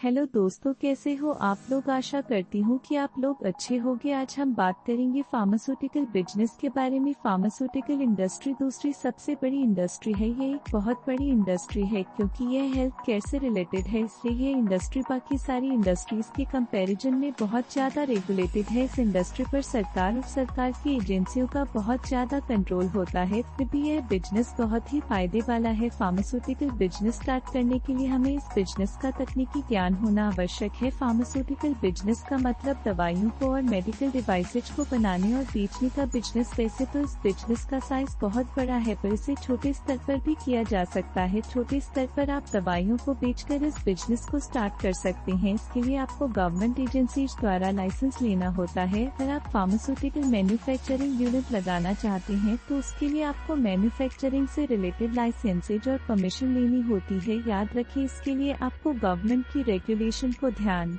Hello दोस्तों, कैसे हो आप लोग। आशा करती हूँ कि आप लोग अच्छे होंगे। आज हम बात करेंगे फार्मास्यूटिकल बिजनेस के बारे में। फार्मास्यूटिकल इंडस्ट्री दूसरी सबसे बड़ी इंडस्ट्री है। ये एक बहुत बड़ी इंडस्ट्री है क्योंकि यह हेल्थ केयर से रिलेटेड है, इसलिए ये इंडस्ट्री बाकी सारी इंडस्ट्रीज के कंपैरिजन में बहुत ज्यादा रेगुलेटेड है। इस इंडस्ट्री पर सरकार और सरकार की एजेंसियों का बहुत ज्यादा कंट्रोल होता है, फिर भी यह बिजनेस बहुत ही फायदे वाला है। फार्मास्यूटिकल बिजनेस स्टार्ट करने के लिए हमें इस बिजनेस का तकनीकी ज्ञान होना आवश्यक है। फार्मास्यूटिकल बिजनेस का मतलब दवाइयों को और मेडिकल डिवाइसेज को बनाने और बेचने का बिजनेस। वैसे तो इस बिजनेस का साइज बहुत बड़ा है, पर इसे छोटे स्तर पर भी किया जा सकता है। छोटे स्तर पर आप दवाइयों को बेचकर इस बिजनेस को स्टार्ट कर सकते हैं। इसके लिए आपको गवर्नमेंट एजेंसीज द्वारा लाइसेंस लेना होता है। अगर आप फार्मास्यूटिकल मैन्युफैक्चरिंग यूनिट लगाना चाहते हैं तो उसके लिए आपको मैन्युफैक्चरिंग से रिलेटेड लाइसेंसेज और परमिशन लेनी होती है। याद रखिए, इसके लिए आपको गवर्नमेंट की रेगुलेशन को ध्यान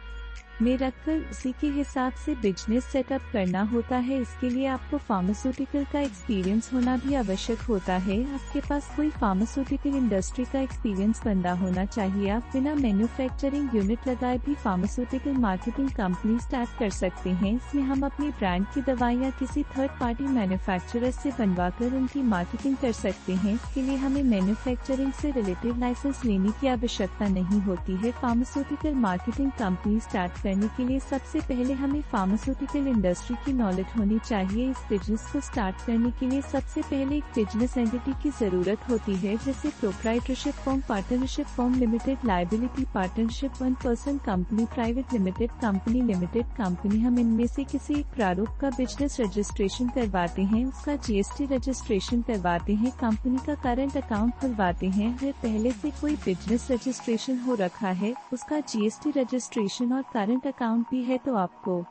में रखकर उसी के हिसाब से बिजनेस सेटअप करना होता है। इसके लिए आपको फार्मास्यूटिकल का एक्सपीरियंस होना भी आवश्यक होता है। आपके पास कोई फार्मास्यूटिकल इंडस्ट्री का एक्सपीरियंस बंदा होना चाहिए। आप बिना मैन्युफैक्चरिंग यूनिट लगाए भी फार्मास्यूटिकल मार्केटिंग कंपनी स्टार्ट कर सकते हैं। इसमें हम अपनी ब्रांड की दवाइयाँ किसी थर्ड पार्टी मैन्युफैक्चरर से बनवाकर उनकी मार्केटिंग कर सकते हैं। इसके लिए हमें मैन्युफैक्चरिंग से रिलेटेड लाइसेंस लेने की आवश्यकता नहीं होती है। फार्मास्यूटिकल मार्केटिंग कंपनी स्टार्ट करने के लिए सबसे पहले हमें फार्मास्यूटिकल इंडस्ट्री की नॉलेज होनी चाहिए। इस बिजनेस को स्टार्ट करने के लिए सबसे पहले एक बिजनेस एंटिटी की जरूरत होती है, जैसे proprietorship form, partnership form, limited liability partnership, 1% company, private limited company, limited company. हम इनमें से किसी एक प्रारूप का बिजनेस रजिस्ट्रेशन करवाते हैं, उसका जीएसटी रजिस्ट्रेशन करवाते हैं, कंपनी का करंट अकाउंट खुलवाते हैं। अगर पहले से कोई बिजनेस रजिस्ट्रेशन हो रखा है, उसका जीएसटी रजिस्ट्रेशन और करंट अकाउंट भी है, तो आपको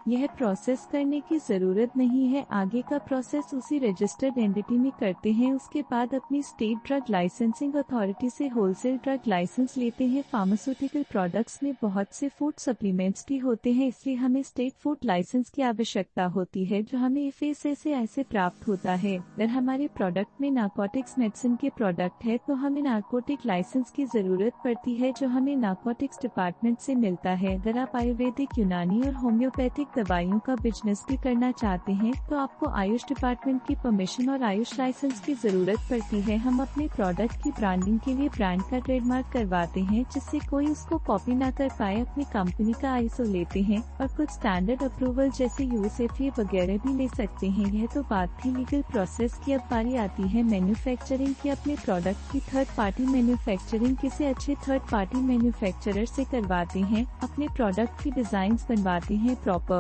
यह प्रोसेस करने की जरूरत नहीं है। आगे का प्रोसेस उसी रजिस्टर्ड एंटिटी में करते हैं। उसके बाद अपनी स्टेट ड्रग लाइसेंसिंग अथॉरिटी से होलसेल ड्रग लाइसेंस लेते हैं। फार्मास्यूटिकल प्रोडक्ट्स में बहुत से फूड सप्लीमेंट्स भी होते हैं, इसलिए हमें स्टेट फूड लाइसेंस की आवश्यकता होती है, जो हमें एफएसए से प्राप्त होता है। अगर हमारे प्रोडक्ट में नार्कोटिक्स मेडिसिन के प्रोडक्ट है तो हमें नार्कोटिक लाइसेंस की जरूरत पड़ती है, जो हमें नार्कोटिक्स डिपार्टमेंट से मिलता है। अगर आप आयुर्वेदिक, यूनानी और होम्योपैथिक दवाइयों का बिजनेस भी करना चाहते हैं तो आपको आयुष डिपार्टमेंट की परमिशन और आयुष लाइसेंस की जरूरत पड़ती है। हम अपने प्रोडक्ट की ब्रांडिंग के लिए ब्रांड का ट्रेडमार्क करवाते हैं, जिससे कोई उसको कॉपी ना कर पाए। अपनी कंपनी का आईएसओ लेते हैं और कुछ स्टैंडर्ड अप्रूवल जैसे यूएसएफडीए वगैरह भी ले सकते हैं। यह तो बात थी लीगल प्रोसेस की। अब बारी आती है मैन्युफैक्चरिंग की। अपने प्रोडक्ट की थर्ड पार्टी मैन्युफैक्चरिंग किसी अच्छे थर्ड पार्टी मैन्युफैक्चरर से करवाते हैं। अपने प्रोडक्ट की डिजाइन बनवाते हैं, प्रॉपर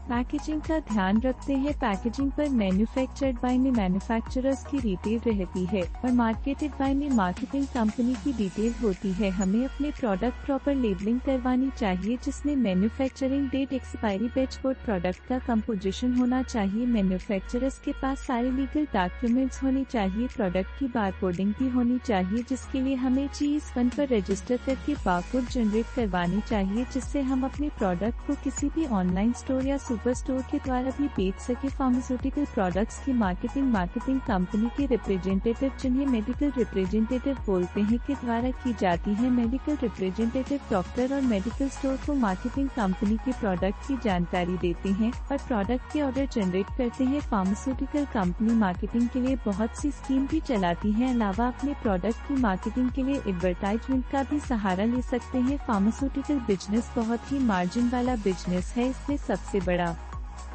पैकेजिंग का ध्यान रखते हैं। पैकेजिंग पर मैन्युफैक्चर्ड बाय में मैन्युफैक्चरर्स की डिटेल रहती है और मार्केटेड बाय में मार्केटिंग कंपनी की डिटेल होती है। हमें अपने प्रोडक्ट प्रॉपर लेबलिंग करवानी चाहिए, जिसमें manufacturing date, expiry, batch code, product का कंपोजिशन होना चाहिए। मैन्युफैक्चरर्स के पास सारे लीगल डॉक्यूमेंट्स होने चाहिए। प्रोडक्ट की बारकोडिंग भी होनी चाहिए, जिसके लिए हमें GS1 पर रजिस्टर करके बारकोड जनरेट करवानी चाहिए, जिससे हम अपने प्रोडक्ट को किसी भी ऑनलाइन स्टोर या सुपर स्टोर के द्वारा भी बेच सके। फार्मास्यूटिकल प्रोडक्ट्स की मार्केटिंग कंपनी के रिप्रेजेंटेटिव, जिन्हें मेडिकल रिप्रेजेंटेटिव बोलते हैं, के द्वारा की जाती है। मेडिकल रिप्रेजेंटेटिव डॉक्टर और मेडिकल स्टोर को मार्केटिंग कंपनी के प्रोडक्ट की जानकारी देते हैं और प्रोडक्ट के ऑर्डर जनरेट करते हैं। फार्मास्यूटिकल कंपनी मार्केटिंग के लिए बहुत सी स्कीम भी चलाती है। अलावा अपने प्रोडक्ट की मार्केटिंग के लिए एडवर्टाइजमेंट का भी सहारा ले सकते हैं। फार्मास्यूटिकल बिजनेस बहुत ही मार्जिन वाला बिजनेस है, इसमें सबसे बड़ा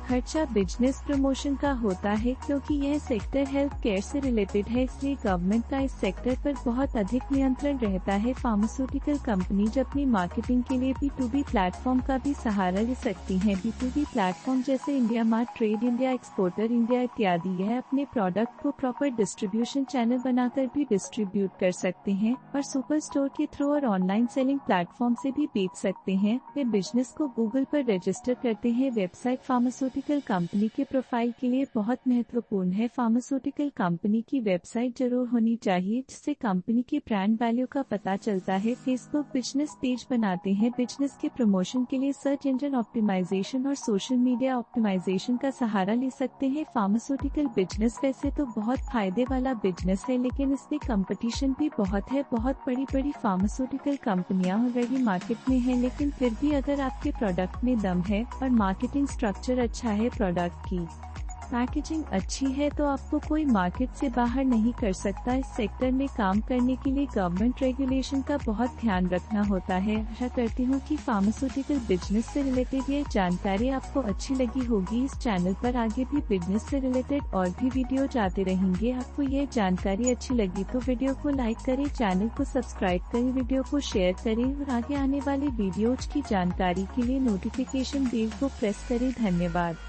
खर्चा बिजनेस प्रमोशन का होता है, क्योंकि यह सेक्टर हेल्थ केयर से रिलेटेड है, इसलिए गवर्नमेंट का इस सेक्टर पर बहुत अधिक नियंत्रण रहता है। फार्मास्यूटिकल कंपनी अपनी मार्केटिंग के लिए B2B प्लेटफॉर्म का भी सहारा ले सकती है। B2B प्लेटफॉर्म जैसे India mart, trade India, exporter India इत्यादि। यह अपने प्रोडक्ट को प्रॉपर डिस्ट्रीब्यूशन चैनल बनाकर भी डिस्ट्रीब्यूट कर सकते हैं और सुपर स्टोर के थ्रू और ऑनलाइन सेलिंग प्लेटफॉर्म से भी बेच सकते हैं। वे बिजनेस को गूगल पर रजिस्टर करते हैं। वेबसाइट फार्मास्यूटिकल फार्मास्यूटिकल कंपनी के प्रोफाइल के लिए बहुत महत्वपूर्ण है। फार्मास्यूटिकल कंपनी की वेबसाइट जरूर होनी चाहिए जिससे कंपनी की ब्रांड वैल्यू का पता चलता है। फेसबुक बिजनेस पेज बनाते हैं। बिजनेस के प्रमोशन के लिए सर्च इंजन ऑप्टिमाइजेशन और सोशल मीडिया ऑप्टिमाइजेशन का सहारा ले सकते हैं। फार्मास्यूटिकल बिजनेस वैसे तो बहुत फायदे वाला बिजनेस है, लेकिन इसमें कंपटीशन भी बहुत है। बहुत बड़ी बड़ी फार्मास्यूटिकल कंपनियां ऑलरेडी मार्केट में हैं, लेकिन फिर भी अगर आपके प्रोडक्ट में दम है और मार्केटिंग स्ट्रक्चर अच्छा है, प्रोडक्ट की पैकेजिंग अच्छी है, तो आपको कोई मार्केट से बाहर नहीं कर सकता। इस सेक्टर में काम करने के लिए गवर्नमेंट रेगुलेशन का बहुत ध्यान रखना होता है। आशा करती हूँ कि फार्मास्यूटिकल बिजनेस से रिलेटेड ये जानकारी आपको अच्छी लगी होगी। इस चैनल पर आगे भी बिजनेस से रिलेटेड और भी वीडियो आते रहेंगे। आपको ये जानकारी अच्छी लगी तो वीडियो को लाइक करें, चैनल को सब्सक्राइब करें, वीडियो को शेयर करें और आगे आने वाली वीडियोज की जानकारी के लिए नोटिफिकेशन बेल को प्रेस करें। धन्यवाद।